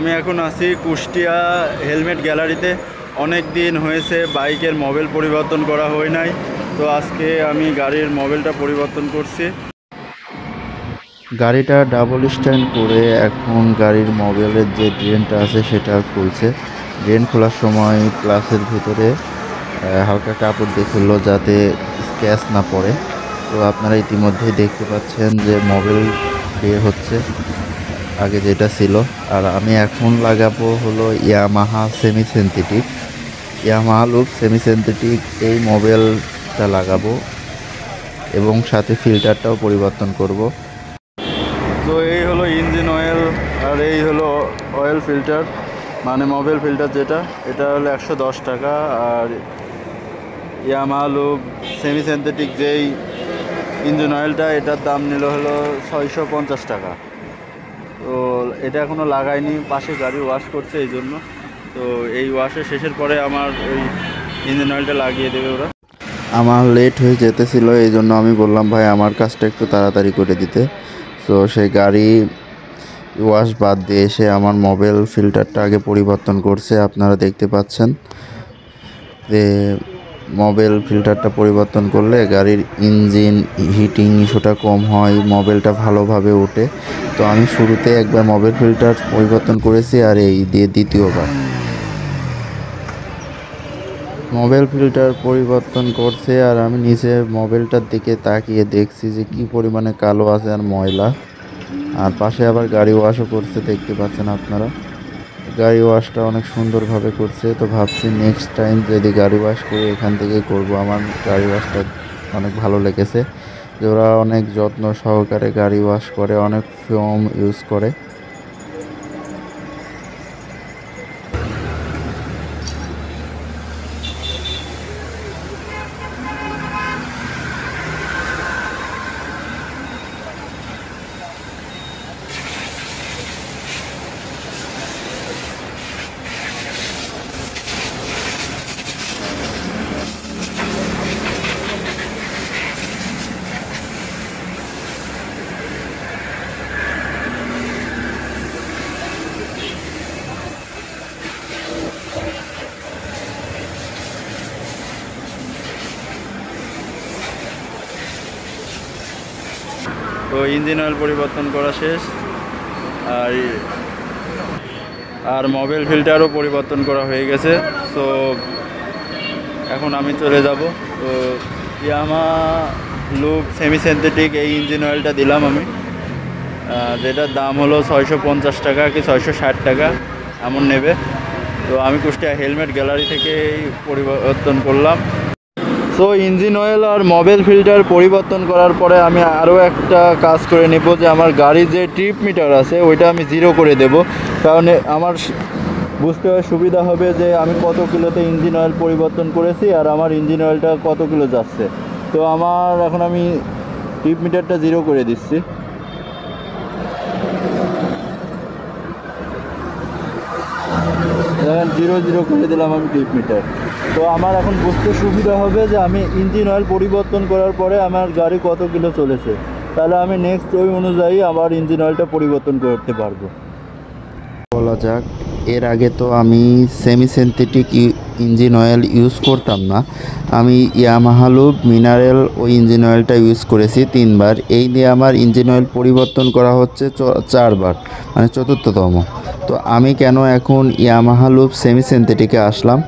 আমি এখন আছি কুষ্টিয়া হেলমেট গ্যালারিতে। অনেক দিন হয়েছে বাইকের মোবিল পরিবর্তন করা হয় নাই, তো আজকে আমি গাড়ির মোবিলটা পরিবর্তন করছি। গাড়িটা ডাবল স্ট্যান্ড করে এখন গাড়ির মোবিলের যে ড্রেনটা আছে সেটা খুলছে। ড্রেন খোলার সময় প্লাসের ভিতরে হালকা কাপড় দিয়ে খুললো যাতে স্ক্র্যাচ না পড়ে। তো আপনারা ইতিমধ্যেই দেখতে পাচ্ছেন যে মোবিল বের হচ্ছে আগে যেটা ছিল। আর আমি এখন লাগাবো হলো Yamaha semi loop semi synthetic এই মোবিলটা লাগাবো এবং সাথে ফিল্টারটাও পরিবর্তন করব। তো এই হলো ইঞ্জিন অয়েল আর এই হলো অয়েল ফিল্টার, মানে মোবিল ফিল্টার যেটা, এটা হলো 110 টাকা। আর ইয়ামাহা লুপ সেমি সিনথেটিক যেই ইঞ্জিন অয়েলটা, এটার দাম নিল হলো 650 টাকা। তো এটা এখনও লাগাইনি, পাশে গাড়ি ওয়াশ করছে এই জন্য। তো এই ওয়াশের শেষের পরে আমার ওই ইঞ্জিন অয়েলটা লাগিয়ে দেবে ওরা। আমার লেট হয়ে যেতেছিল, এই জন্য আমি বললাম ভাই আমার কাজটা একটু তাড়াতাড়ি করে দিতে। তো সেই গাড়ি ওয়াশ বাদ দিয়ে এসে আমার মোবিল ফিল্টারটা আগে পরিবর্তন করছে। আপনারা দেখতে পাচ্ছেন যে মোবিল ফিল্টারটা পরিবর্তন করলে গাড়ির ইঞ্জিন হিটিং ইস্যুটা কম হয়, মোবিলটা ভালোভাবে ওঠে। তো আমি শুরুতে একবার মোবিল ফিল্টার পরিবর্তন করেছি আর এই দিয়ে দ্বিতীয়বার মোবিল ফিল্টার পরিবর্তন করছে। আর আমি নিচে মোবিলটার দিকে তাকিয়ে দেখছি যে কি পরিমাণে কালো আছে আর ময়লা। আর পাশে আবার গাড়ি ওয়াশও করছে, দেখতে পাচ্ছেন আপনারা। গাড়ি ওয়াশটা অনেক সুন্দরভাবে করছে। তো ভাবছি নেক্সট টাইম যদি গাড়ি ওয়াশ করি এখান থেকেই করব। আমার গাড়ি ওয়াশটা অনেক ভালো লেগেছে যে ওরা অনেক যত্ন সহকারে গাড়ি ওয়াশ করে, অনেক ফোম ইউজ করে। তো ইঞ্জিন অয়েল পরিবর্তন করা শেষ, আর মোবিল ফিল্টারও পরিবর্তন করা হয়ে গেছে। তো এখন আমি চলে যাব। তো ইয়ামাহা লুপ সেমি সিনথেটিক এই ইঞ্জিন অয়েলটা দিলাম আমি, যেটার দাম হলো 650 টাকা কি 660 টাকা এমন নেবে। তো আমি কুষ্টিয়া হেলমেট গ্যালারি থেকে পরিবর্তন করলাম। সো ইঞ্জিন অয়েল আর মোবিল ফিল্টার পরিবর্তন করার পরে আমি আরও একটা কাজ করে নেব, যে আমার গাড়ির যে ট্রিপ মিটার আছে ওইটা আমি 0 করে দেব। কারণ আমার বুঝতে সুবিধা হবে যে আমি কত কিলোতে ইঞ্জিন অয়েল পরিবর্তন করেছি আর আমার ইঞ্জিন অয়েলটা কত কিলো যাচ্ছে। তো এখন আমি ট্রিপ মিটারটা 0 করে দিচ্ছি। দেখেন 0 করে দিলাম আমি ট্রিপ মিটার। তো আমার এখন বুঝতে সুবিধা হবে যে আমি ইঞ্জিন অয়েল পরিবর্তন করার পরে আমার গাড়ি কত কিলো চলেছে, তাহলে আমি নেক্সট ওই অনুযায়ী আবার ইঞ্জিন অয়েলটা পরিবর্তন করতে পারবো। বলা যাক, এর আগে তো আমি semi synthetic engine oil use করতাম না। আমি ইয়ামাহা লুপ মিনারেল ওই ইঞ্জিন অয়েলটা ইউজ করেছি 3 বার। এই দিয়ে আমার ইঞ্জিন অয়েল পরিবর্তন করা হচ্ছে 4 বার, মানে 4র্থতম। তো আমি কেন এখন ইয়ামাহা লুপ সেমি সিনথেটিকে আসলাম?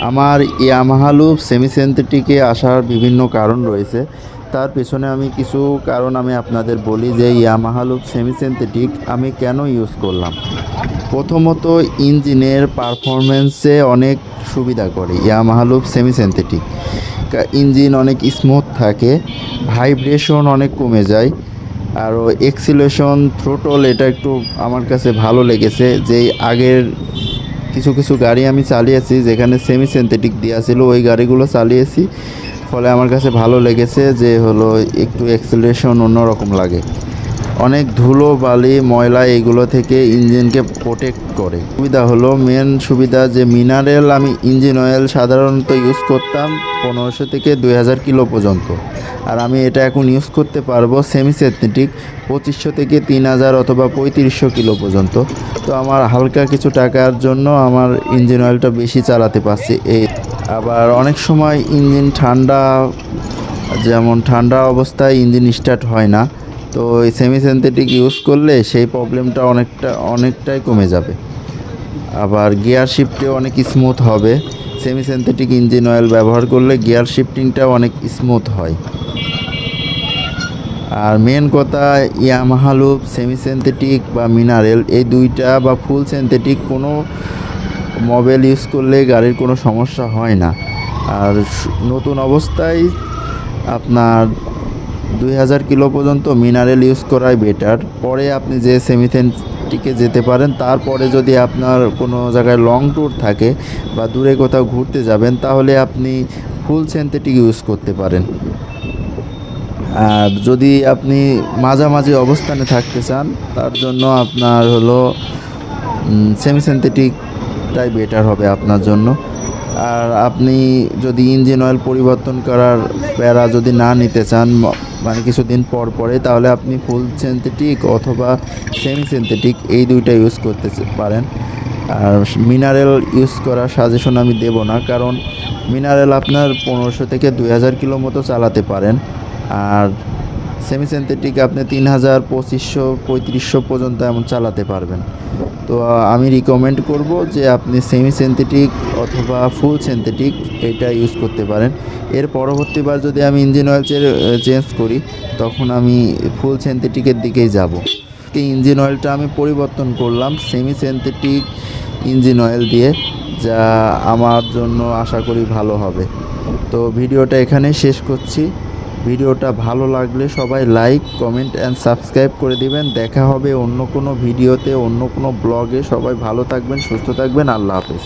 আমার ইয়ামাহা লুপ সেমি সিনথেটিকে আসার বিভিন্ন কারণ রয়েছে। তার পেছনে আমি কিছু কারণ আমি আপনাদের বলি যে ইয়ামাহা লুপ সেমি সিনথেটিক আমি কেন ইউজ করলাম। প্রথমত ইঞ্জিনের পারফরমেন্সে অনেক সুবিধা করে Yamaha loop semi synthetic. Engine অনেক স্মুথ থাকে, ভাইব্রেশন অনেক কমে যায়, আর এক্সিলেশন থ্রোটল এটা একটু আমার কাছে ভালো লেগেছে। যে আগের কিছু গাড়ি আমি চালিয়েছি যেখানে সেমি সিনথেটিক দেওয়া ছিল, ওই গাড়িগুলো চালিয়েছি, ফলে আমার কাছে ভালো লেগেছে যে হলো একটু এক্সিলারেশন অন্যরকম লাগে। অনেক ধুলো বালি ময়লা এইগুলো থেকে ইঞ্জিনকে প্রোটেক্ট করে। সুবিধা হলো, মেন সুবিধা যে মিনারেল আমি ইঞ্জিন অয়েল সাধারণত ইউজ করতাম 1500 থেকে 2000 কিলো পর্যন্ত, আর আমি এটা এখন ইউজ করতে পারবো সেমি সিনথেটিক 2500 থেকে 3000 অথবা 3500 কিলো পর্যন্ত। তো আমার হালকা কিছু টাকার জন্য আমার ইঞ্জিন অয়েলটা বেশি চালাতে পারছি। আবার অনেক সময় ইঞ্জিন ঠান্ডা অবস্থায় ইঞ্জিন স্টার্ট হয় না, তো এই সেমি সিনথেটিক ইউজ করলে সেই প্রবলেমটা অনেকটাই কমে যাবে। আবার গিয়ার শিফটেও অনেক স্মুথ হবে। সেমি সিনথেটিক ইঞ্জিন অয়েল ব্যবহার করলে গিয়ার শিফটিংটাও অনেক স্মুথ হয়। আর মেন কথা, ইয়ামাহা লুপ সেমি সিনথেটিক বা মিনারেল এই দুইটা বা ফুল সিনথেটিক কোনো মোবাইল ইউজ করলে গাড়ির কোনো সমস্যা হয় না। আর নতুন অবস্থায় আপনার 2000 কিলো পর্যন্ত মিনারেল ইউজ করাই বেটার। পরে আপনি যে সেমি সিনথেটিকে যেতে পারেন, তারপরে যদি আপনার কোনো জায়গায় লং ট্যুর থাকে বা দূরে কোথাও ঘুরতে যাবেন, তাহলে আপনি ফুল সিনথেটিক ইউজ করতে পারেন। আর যদি আপনি মাঝামাঝি অবস্থানে থাকতে চান, তার জন্য আপনার হলো সেমি সিনথেটিকটাই বেটার হবে আপনার জন্য। আর আপনি যদি ইঞ্জিন অয়েল পরিবর্তন করার প্যারা যদি না নিতে চান, মানে কিছুদিন পরে, তাহলে আপনি ফুল সিনথেটিক অথবা সেমি সিনথেটিক এই দুইটা ইউজ করতে পারেন। আর মিনারেল ইউজ করার সাজেশন আমি দেব না, কারণ মিনারেল আপনার 1500 থেকে 2000 কিলো মতো চালাতে পারেন, আর সেমি সিনথেটিক আপনি 3000, 2500, 3500 পর্যন্ত এমন চালাতে পারবেন। তো আমি রিকমেন্ড করব যে আপনি সেমি সিনথেটিক অথবা ফুল সিনথেটিক এটা ইউজ করতে পারেন। এর পরবর্তীবার যদি আমি ইঞ্জিন অয়েল চেঞ্জ করি, তখন আমি ফুল সিনথেটিকের দিকেই যাব। এই ইঞ্জিন অয়েলটা আমি পরিবর্তন করলাম সেমি সিনথেটিক ইঞ্জিন অয়েল দিয়ে, যা আমার জন্য আশা করি ভালো হবে। তো ভিডিওটা এখানেই শেষ করছি। ভিডিওটা ভালো লাগলে সবাই লাইক, কমেন্ট অ্যান্ড সাবস্ক্রাইব করে দিবেন। দেখা হবে অন্য কোনো ভিডিওতে, অন্য কোনো ব্লগে। সবাই ভালো থাকবেন, সুস্থ থাকবেন। আল্লাহ হাফেজ।